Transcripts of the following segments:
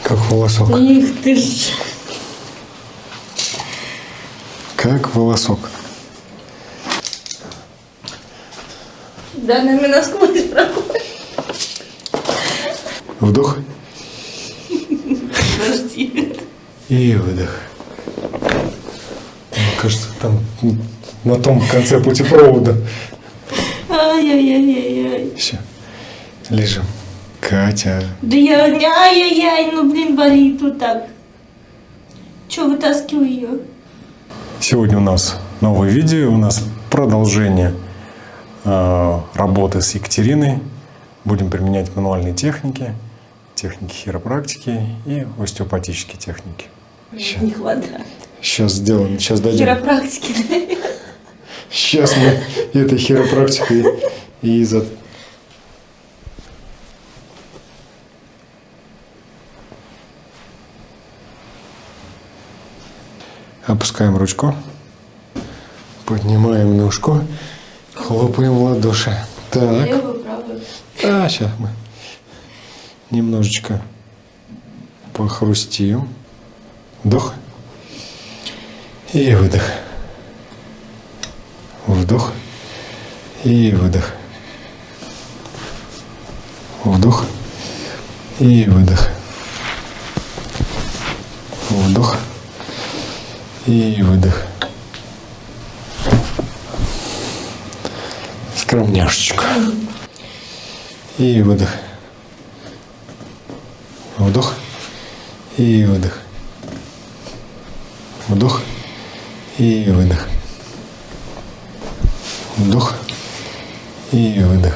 Как волосок. Их ты ж. Как волосок. Да, на меня насквозь проходит. Вдох. Подожди. И выдох. Мне кажется, там на том конце путепровода. Ай-яй-яй-яй-яй. Все. Лежим. Катя. Да я, ай-яй-яй, ну блин, болит вот так. Че, вытаскиваю ее? Сегодня у нас новое видео, у нас продолжение работы с Екатериной. Будем применять мануальные техники хиропрактики и остеопатические техники. Не хватает. Сейчас сделаем, сейчас дадим. Хиропрактики, да? Сейчас мы этой хиропрактикой и опускаем ручку, поднимаем ножку, хлопаем в ладоши. Так. Левую, правую. Сейчас мы немножечко похрустим. Вдох и выдох. Вдох и выдох. Вдох и выдох. Вдох и выдох. Скромняшечка. И выдох. Вдох и выдох. Вдох и выдох. Вдох и выдох.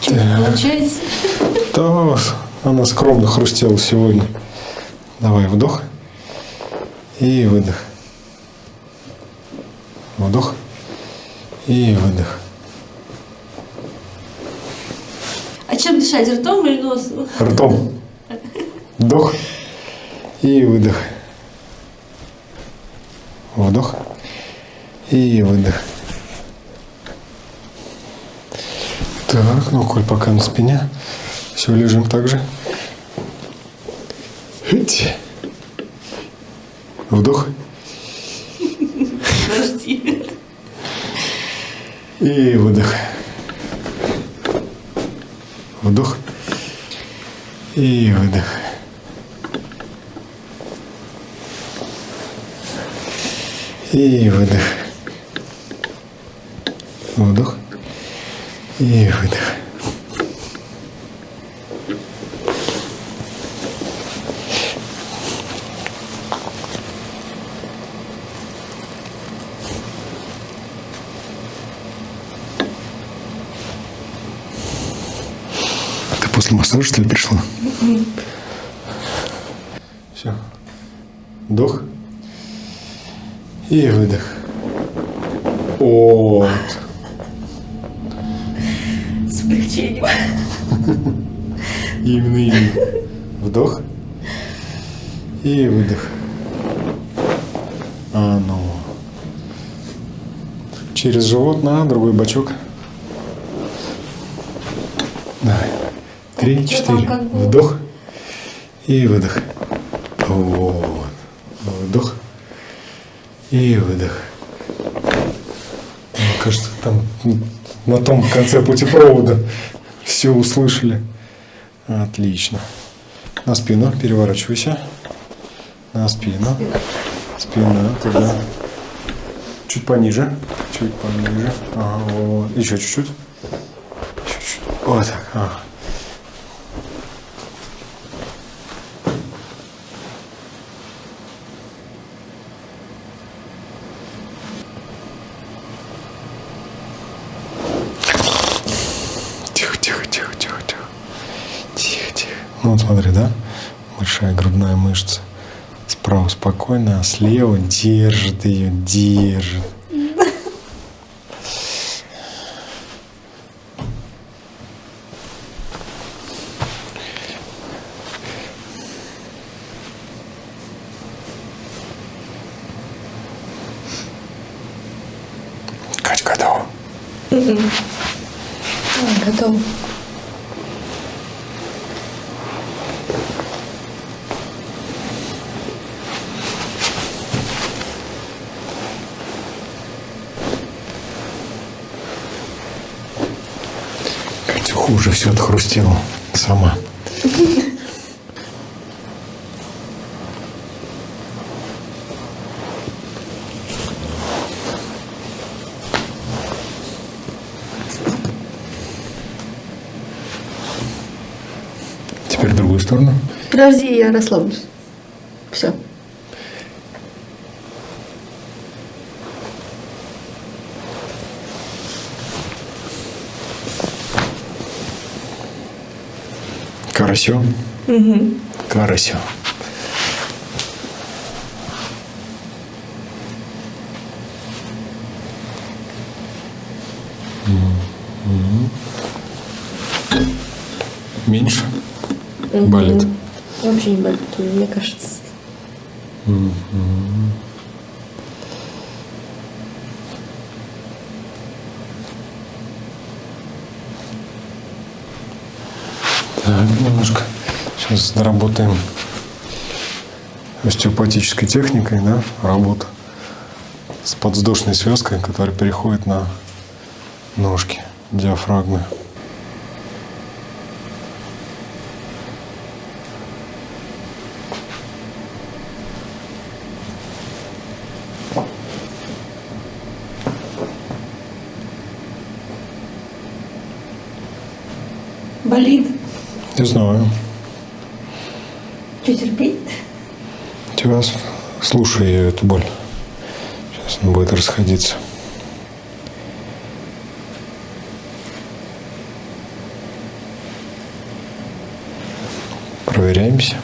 Получается? Да, она скромно хрустела сегодня. Давай вдох и выдох. Вдох и выдох. А чем дышать, ртом или носом? Ртом. Вдох и выдох. Вдох и выдох. Так, ну, коль пока на спине. Все, лежим так же. Вдох. Подожди. И выдох. Вдох. И выдох. И выдох. Вдох. И выдох. Ты после массажа, что ли, пришла? Все. Вдох. И выдох. Вот. С облегчением. Именно. Вдох. И выдох. А ну. Через живот на другой бочок. Давай. 3, 4. Вдох. И выдох. Вот. Вдох. И выдох. Мне кажется, там на том конце путепровода все услышали. Отлично. На спину переворачивайся. На спину. Спина. Туда. Чуть пониже. Чуть пониже. Ага, вот. Еще чуть-чуть. Еще чуть-чуть. Вот так. Ага. Ну вот смотри, да? Большая грудная мышца. Справа спокойно, а слева держит ее, держит. Кать, готова? Готов. Все хуже, все отхрустело сама. Теперь в другую сторону. Подожди, я расслаблюсь. Все. Карасё. Угу. Карасё. Меньше болит. Вообще не болит, мне кажется. Так, немножко сейчас доработаем остеопатической техникой, да, работа с подвздошной связкой, которая переходит на ножки диафрагмы. Болит. Не знаю. Что, терпеть? Тебя слушаю я эту боль. Сейчас она будет расходиться. Проверяемся.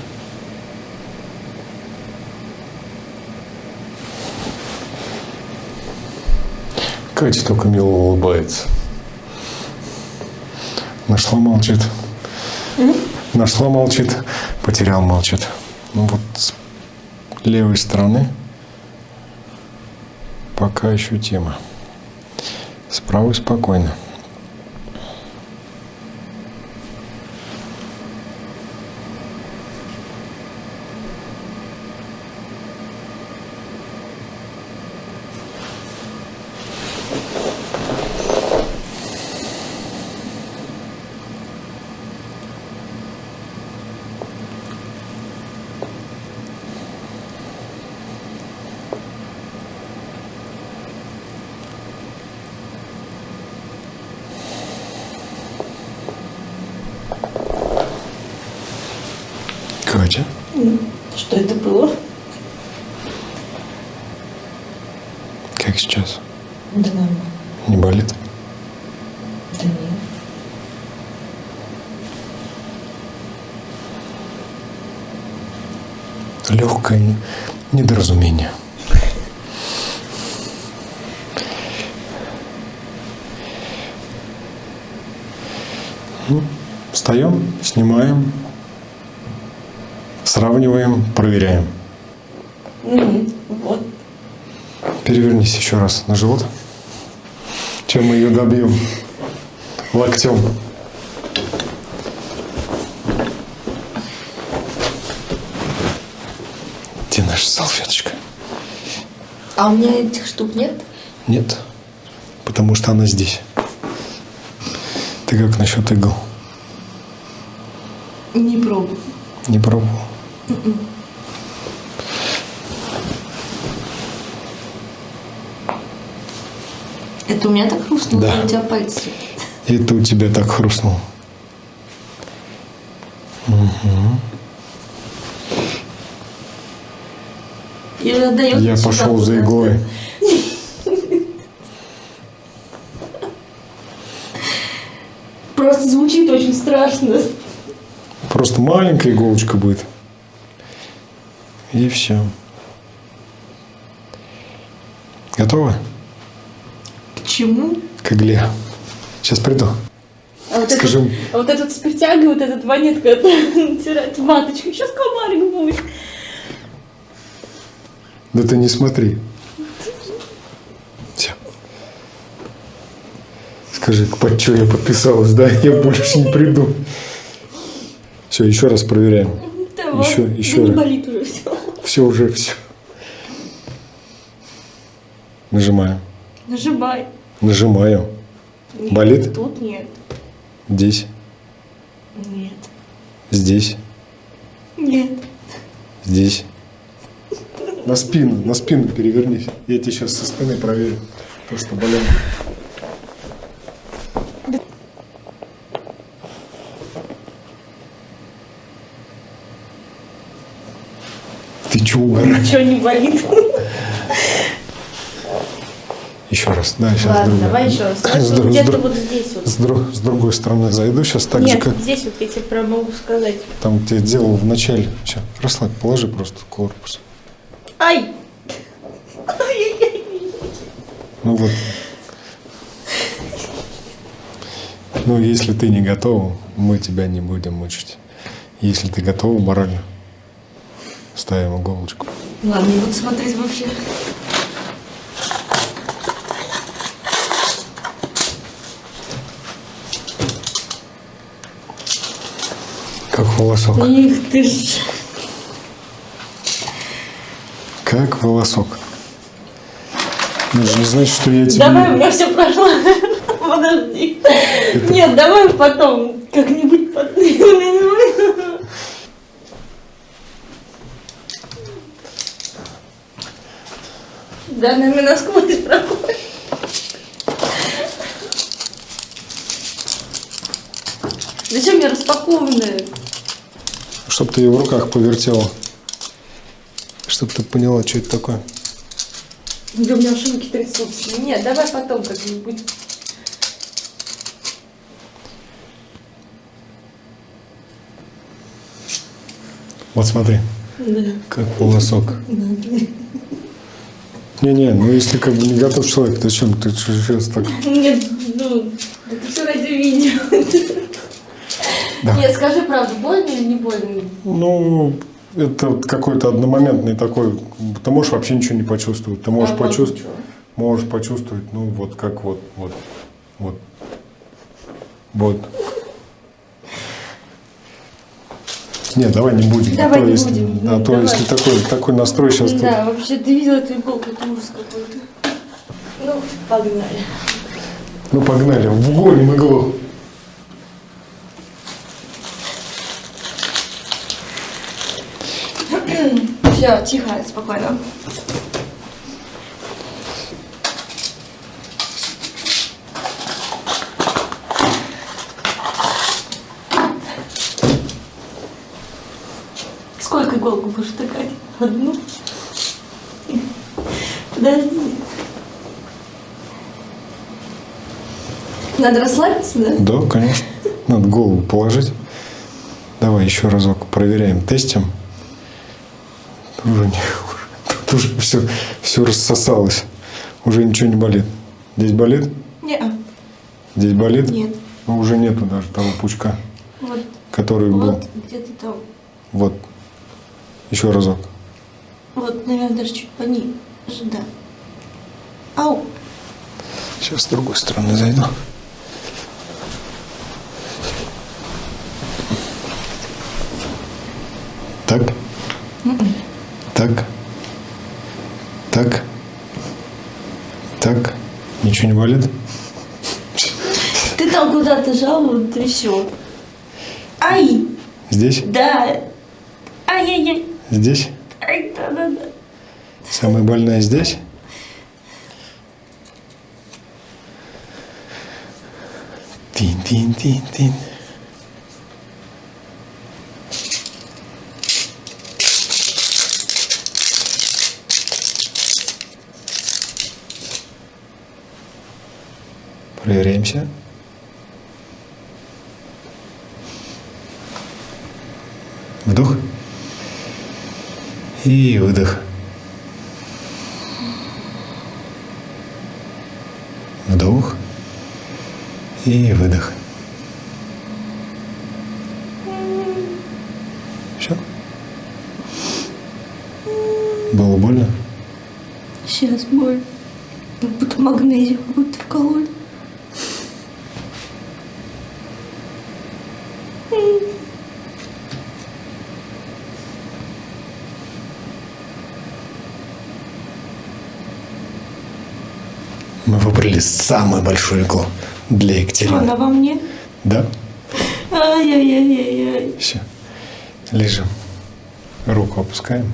Катя только мило улыбается. Нашла, молчит. Нашла, молчит. Потерял, молчит. Ну вот с левой стороны пока еще тема. С правой спокойно. Катя, Что это было? как сейчас? Да нормально. Не болит? Да нет. Легкое недоразумение. Ну, встаем, снимаем, сравниваем, проверяем. Вот. Перевернись еще раз на живот. Чем мы ее добьем? Локтем. Где наша салфеточка? А у меня этих штук нет? Нет, потому что она здесь. Ты как насчет игл? Не пробую. Не пробовал? Это у меня так хрустнуло, Да. у тебя пальцы. Это у тебя так хрустнуло. И отдает Я сюда пошел за куда-то. иглой. Просто звучит очень страшно. Просто маленькая иголочка будет. И все. Готово? К чему? К игле. Сейчас приду. А вот, Скажем. а вот этот с притягой, вот этот монетка натирать маточкой. Сейчас комарик будет. Да ты не смотри. Все. Скажи, под что я подписалась, да? Я больше не приду. Все, еще раз проверяем. Давай. Еще Да не раз. болит уже все. Все уже, все. Нажимаем. Нажимай. Нажимаю. Нет, Болит? Тут нет. Здесь. Нет. Здесь. Нет. Здесь. На спину перевернись. Я тебе сейчас со спины проверю. То, что болело. Ты чего угораешь? Ничего не болит. Еще раз. Да, сейчас Ладно, другой. давай еще раз. С Вот друг- где-то с друг- вот здесь вот. с другой стороны зайду сейчас так Нет, же, как здесь вот я тебе прям могу сказать. там ты делал в начале. Все, расслабь, положи просто корпус. Ай! Ну вот. Ну, если ты не готова, мы тебя не будем мучить. Если ты готова морально, ставим иголочку. Ладно, не буду смотреть вообще. Как волосок. Их ты ж. Как волосок. Ну, же не значит, что я тебе... Давай, у меня все прошло. Подожди. Нет, давай потом. Как-нибудь потом. Да, наверное, насквозь проходит. Зачем мне распакованная? Чтоб ты ее в руках повертела. Чтоб ты поняла, что это такое. Да у меня уши трясутся. Нет, давай потом как-нибудь. Вот смотри, Да. как волосок. Не-не, ну если как бы не готов человек, то зачем ты сейчас так... Нет, ну, это все ради видео. Да. Нет, скажи правду, больно или не больно? Ну, это вот какой-то одномоментный такой... Ты можешь вообще ничего не почувствовать. Ты можешь А вот почувствовать... ничего. Можешь почувствовать, ну, вот как вот. Вот. Нет, давай не будем. Давай не если, будем. А то Давай. если такой настрой сейчас... Да, вообще, ты видела эту иголку, это ужас какой-то. Ну, погнали. Ну, погнали, вгоним иглу. Все, тихо, спокойно. Сколько иголку будешь тыкать? Одну? Подожди. Надо расслабиться, да? Да, конечно. Надо голову положить. Давай еще разок проверяем, тестим. Тут уже все рассосалось. Уже ничего не болит. Здесь болит? Нет. Здесь болит? Нет. Ну, уже нету даже того пучка, Вот, который был. вот где-то там. Вот. Еще разок. Вот, наверное, даже чуть пониже, да. Ау. Сейчас с другой стороны зайду. Так. Так. Так. Так. Ничего не болит? Ты там куда-то жал, вот и все. Ай! Здесь? Да. Ай-яй-яй. Здесь? Ай, да-да-да. Самая больная здесь? Тин-тин-тин-тин. Проверяемся. Вдох. И выдох. Вдох. И выдох. Все. Было больно? Сейчас боль. Как будто магнезию какую-то вкололи. Мы выбрали самую большую иглу для Что, Екатерины. она во мне? Да? Ай-яй-яй-яй-яй. Все. Лежим. Руку опускаем.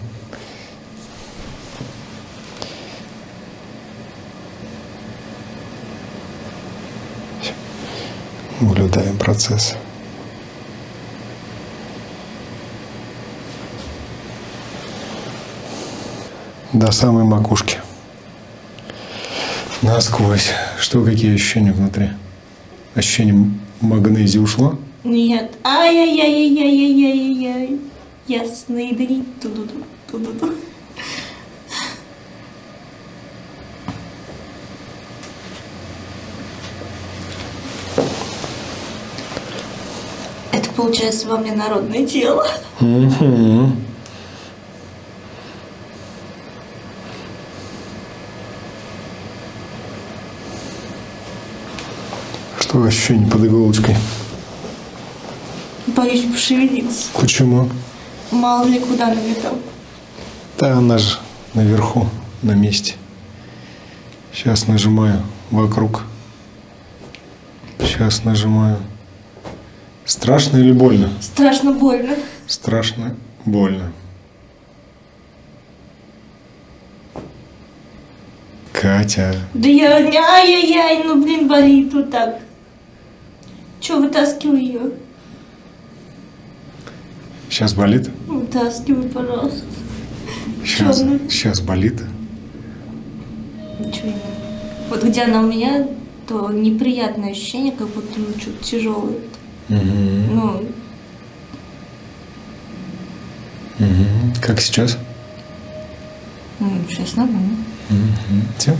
Всё. Наблюдаем процесс. До самой макушки. Насквозь. Что, какие ощущения внутри? Ощущение магнезии ушло? Нет. Ай-яй-яй-яй-яй-яй-яй. Ясный дни. Ту-ду-ду. Ту-ду-ду. Это получается во мне народное тело. Угу. Что ощущение под иголочкой? Боюсь пошевелиться. Почему? Мало ли куда налетал. Да она же наверху, на месте. Сейчас нажимаю вокруг. Сейчас нажимаю. Страшно или больно? Страшно больно. Страшно, больно. Катя. Да я... Ай-яй-яй, ну блин, болит вот так. Че, вытаскивай ее? Сейчас болит? Вытаскивай, пожалуйста. Сейчас, Чёрный. сейчас болит. Ничего не. Вот где она у меня, то неприятное ощущение, как будто ну, что-то тяжелое. Ну, Как сейчас? сейчас нормально. Все.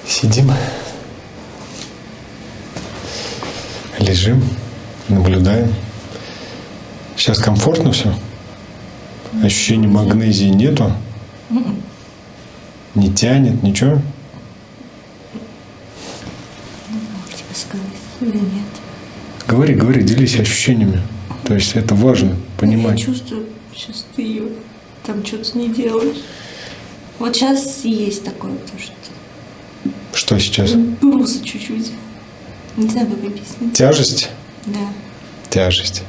Сидим. Лежим. Наблюдаем. Сейчас комфортно все? Ощущения магнезии нету? Не тянет, ничего? Как тебе сказать? Или нет? Говори, говори, делись ощущениями. То есть это важно Я понимать. чувствую, сейчас ты ее там что-то не делаешь. Вот сейчас есть такое, то что Что сейчас? груза чуть-чуть. Не знаю, как объяснить. Тяжесть? Да. Тяжесть.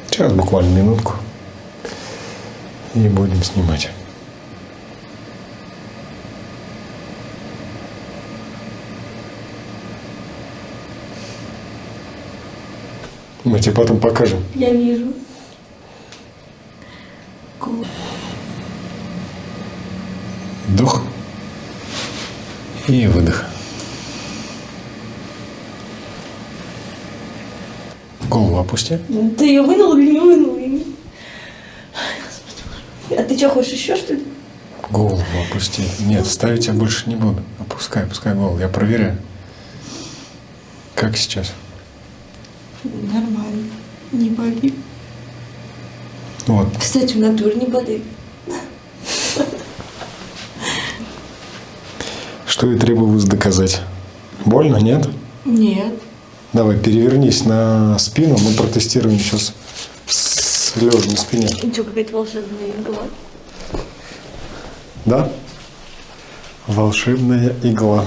Сейчас буквально минутку. И будем снимать. Мы тебе потом покажем. Я вижу. Кул. Вдох. И выдох. Голову опусти. Ты ее вынул или не вынул? А ты что, хочешь еще, что ли? Голову опусти. Нет, ставить я больше не буду. Опускай, опускай голову. Я проверяю. Как сейчас? Нормально. Не болит. Вот. Кстати, в натуре не болит. Что и требовалось доказать. Больно, нет? Нет. Давай, перевернись на спину. Мы протестируем сейчас с лежа на спине. И что, какая-то волшебная игла? Да? Волшебная игла.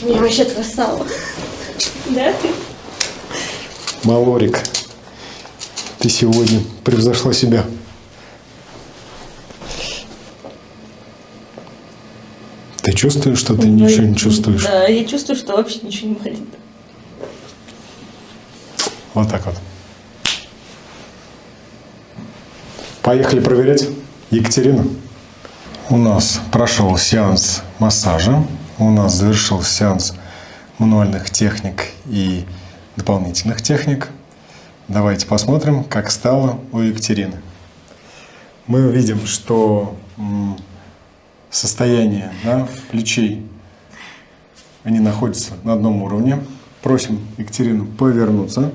Я вообще красава. Да? Малорик, ты сегодня превзошла себя. Ты чувствуешь, что ты ничего не чувствуешь? Да, я чувствую, что вообще ничего не болит. Вот так вот. Поехали проверять Екатерину. У нас прошел сеанс массажа. У нас завершился сеанс мануальных техник и дополнительных техник. Давайте посмотрим, как стало у Екатерины. Мы видим, что состояние плечей, они находятся на одном уровне. Просим Екатерину повернуться.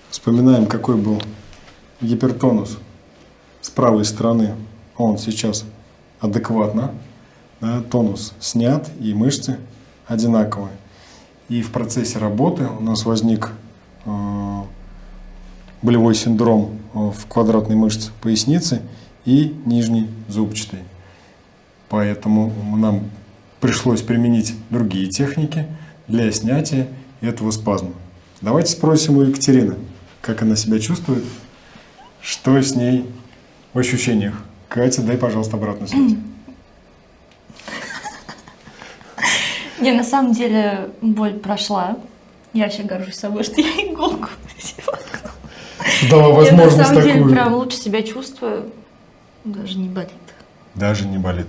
Вспоминаем, какой был гипертонус с правой стороны. Он сейчас адекватно. Тонус снят и мышцы одинаковые. И в процессе работы у нас возник болевой синдром, в квадратной мышце поясницы и нижней зубчатой. Поэтому нам пришлось применить другие техники для снятия этого спазма. Давайте спросим у Екатерины, как она себя чувствует, что с ней в ощущениях. Катя, дай, пожалуйста, обратную связь. Не, на самом деле боль прошла. Я вообще горжусь собой, что я иголку воткнула. Дала Я на возможность самом деле такую. прям лучше себя чувствую. Даже не болит. Даже не болит.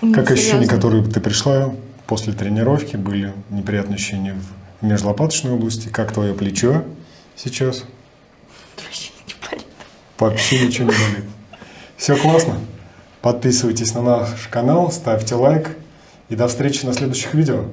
Ну, Как ощущения, серьезно. которые ты пришла после тренировки, были неприятные ощущения в межлопаточной области? Как твое плечо сейчас? Вообще не болит. Вообще ничего не болит. Все классно. Подписывайтесь на наш канал, ставьте лайк и до встречи на следующих видео.